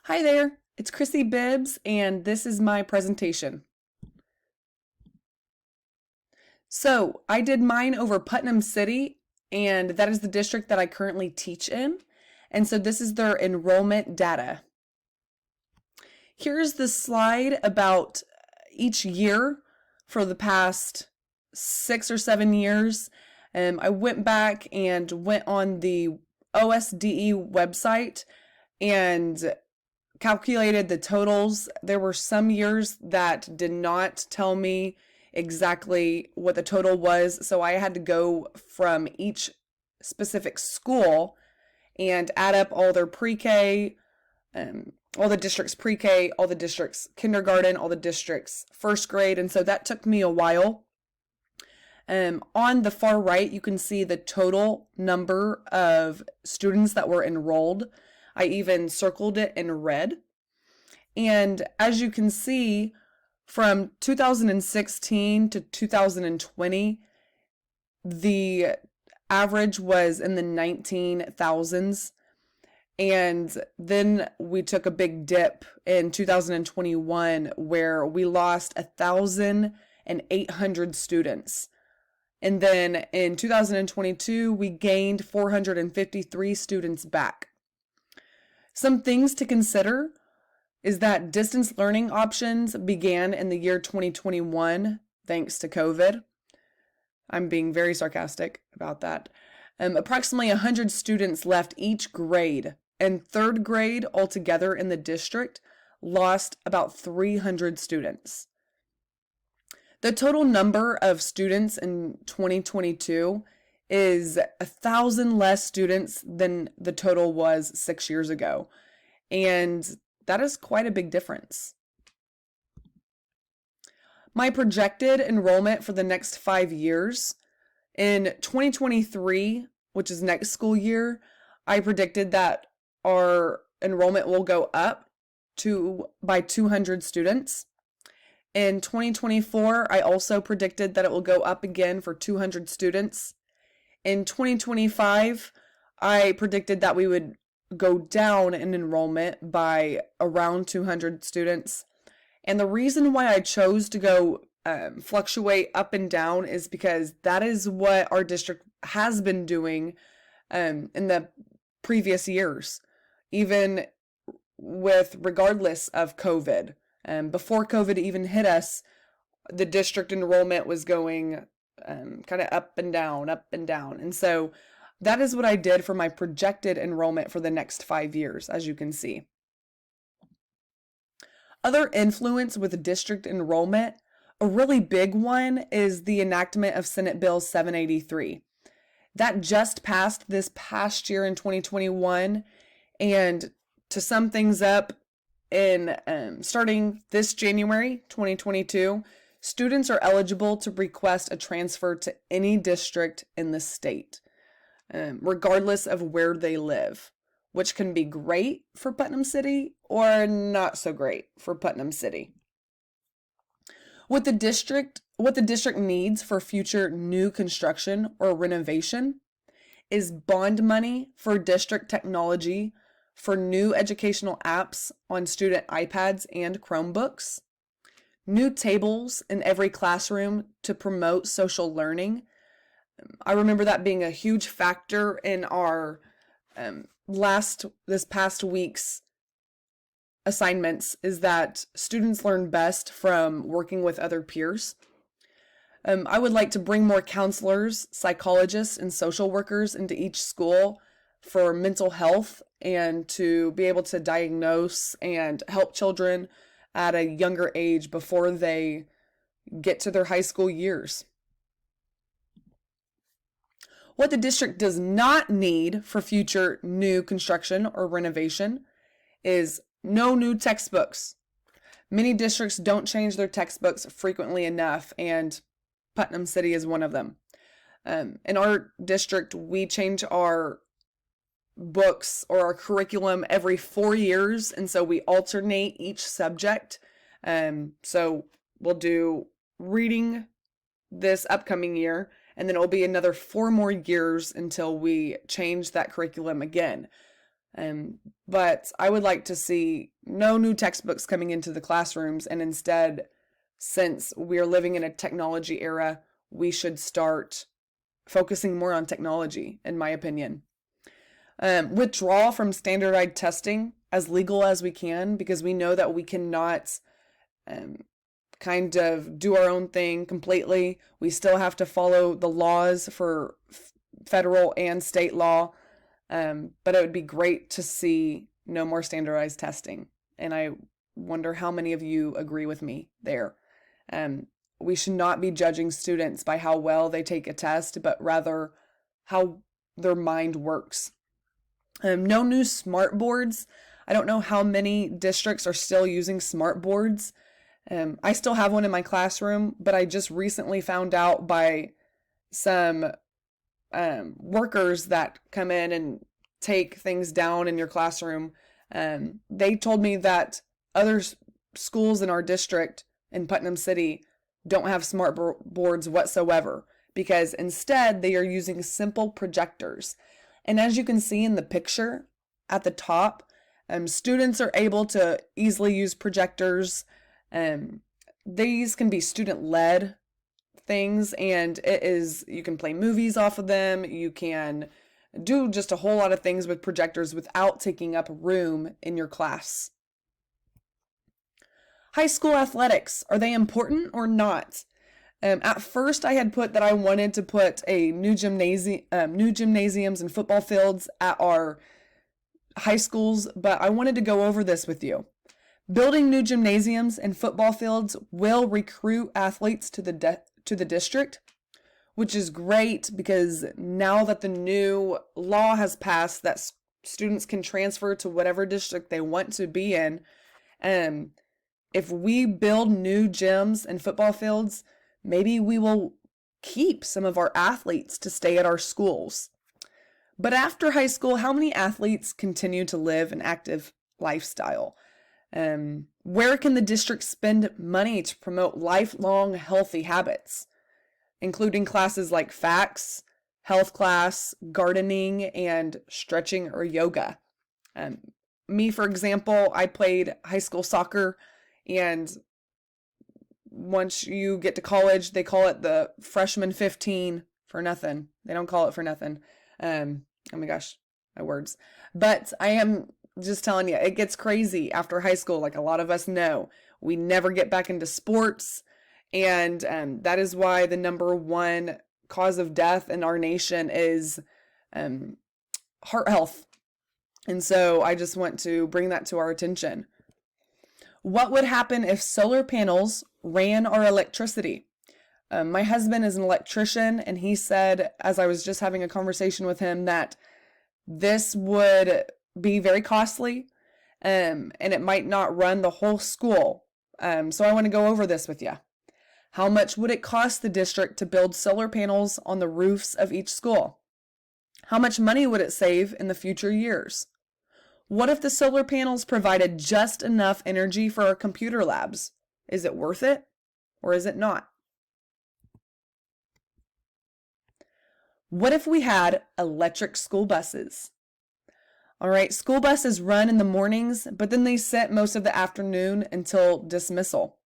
Hi there, it's Chrissy Bibbs, and this is my presentation. So, I did mine over Putnam City, and that is the district that I currently teach in. And so this is their enrollment data. Here's the slide about each year for the past 6 or 7 years. I went back and went on the OSDE website and calculated the totals. There were some years that did not tell me exactly what the total was, so I had to go from each specific school and add up all their pre-K, all the districts pre-K, all the districts kindergarten, all the districts first grade, and so that took me a while. On the far right, you can see the total number of students that were enrolled. I even circled it in red. And as you can see, from 2016 to 2020, the average was in the 19,000s. And then we took a big dip in 2021 where we lost 1,800 students. And then in 2022, we gained 453 students back. Some things to consider is that distance learning options began in the year 2021, thanks to COVID. I'm being very sarcastic about that. Approximately 100 students left each grade, and third grade altogether in the district lost about 300 students. The total number of students in 2022 is 1,000 less students than the total was 6 years ago. And that is quite a big difference. My projected enrollment for the next 5 years, in 2023, which is next school year, I predicted that our enrollment will go up by 200 students. In 2024, I also predicted that it will go up again for 200 students. In 2025, I predicted that we would go down in enrollment by around 200 students. And the reason why I chose to go fluctuate up and down is because that is what our district has been doing in the previous years, even regardless of COVID. Before COVID even hit us, the district enrollment was going kind of up and down, up and down. And so that is what I did for my projected enrollment for the next 5 years, as you can see. Other influence with district enrollment, a really big one is the enactment of Senate Bill 783. That just passed this past year in 2021, and to sum things up, in starting this January 2022, students are eligible to request a transfer to any district in the state, regardless of where they live, which can be great for Putnam City or not so great for Putnam City. What the district needs for future new construction or renovation is bond money for district technology for new educational apps on student iPads and Chromebooks, new tables in every classroom to promote social learning. I remember that being a huge factor in our this past week's assignments, is that students learn best from working with other peers. I would like to bring more counselors, psychologists, and social workers into each school for mental health and to be able to diagnose and help children at a younger age before they get to their high school years. What the district does not need for future new construction or renovation is no new textbooks. Many districts don't change their textbooks frequently enough, and Putnam City is one of them. In our district, we change our books or our curriculum every 4 years, and so we alternate each subject. So we'll do reading this upcoming year, and then it'll be another 4 more years until we change that curriculum again. But I would like to see no new textbooks coming into the classrooms, and instead, since we're living in a technology era, we should start focusing more on technology, in my opinion. Withdraw from standardized testing as legal as we can, because we know that we cannot kind of do our own thing completely. We still have to follow the laws for federal and state law. But it would be great to see no more standardized testing. And I wonder how many of you agree with me there. We should not be judging students by how well they take a test, but rather how their mind works. No new smart boards. I don't know how many districts are still using smart boards. I still have one in my classroom, but I just recently found out by some workers that come in and take things down in your classroom. They told me that other schools in our district in Putnam City don't have smart boards whatsoever, because instead they are using simple projectors. And as you can see in the picture at the top, students are able to easily use projectors. These can be student-led things, and you can play movies off of them. You can do just a whole lot of things with projectors without taking up room in your class. High school athletics, are they important or not? At first I had put that I wanted to put a new gymnasiums and football fields at our high schools, but I wanted to go over this with you. Building new gymnasiums and football fields will recruit athletes to the district, which is great, because now that the new law has passed that students can transfer to whatever district they want to be in, if we build new gyms and football fields, maybe we will keep some of our athletes to stay at our schools. But after high school, how many athletes continue to live an active lifestyle? Where can the district spend money to promote lifelong healthy habits, including classes like FACS, health class, gardening, and stretching or yoga? Me, for example, I played high school soccer, and once you get to college, they call it the freshman 15 for nothing. They don't call it for nothing. Oh my gosh, my words. But I am just telling you, it gets crazy after high school. Like a lot of us know, we never get back into sports. And that is why the number one cause of death in our nation is heart health. And so I just want to bring that to our attention. What would happen if solar panels ran our electricity? My husband is an electrician, and he said, as I was just having a conversation with him, that this would be very costly, and it might not run the whole school. So I want to go over this with you. How much would it cost the district to build solar panels on the roofs of each school? How much money would it save in the future years? What if the solar panels provided just enough energy for our computer labs? Is it worth it, or is it not? What if we had electric school buses? All right, school buses run in the mornings, but then they sit most of the afternoon until dismissal.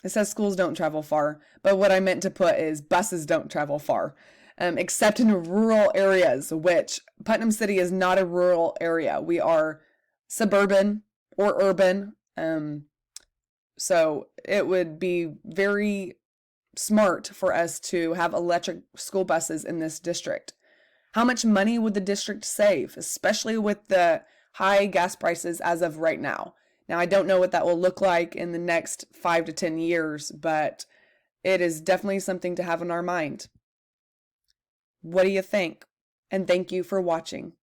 It says schools don't travel far, but what I meant to put is buses don't travel far, except in rural areas, which Putnam City is not a rural area. We are suburban or urban. So it would be very smart for us to have electric school buses in this district. How much money would the district save, especially with the high gas prices as of right now? Now, I don't know what that will look like in the next 5 to 10 years, but it is definitely something to have in our mind. What do you think? And thank you for watching.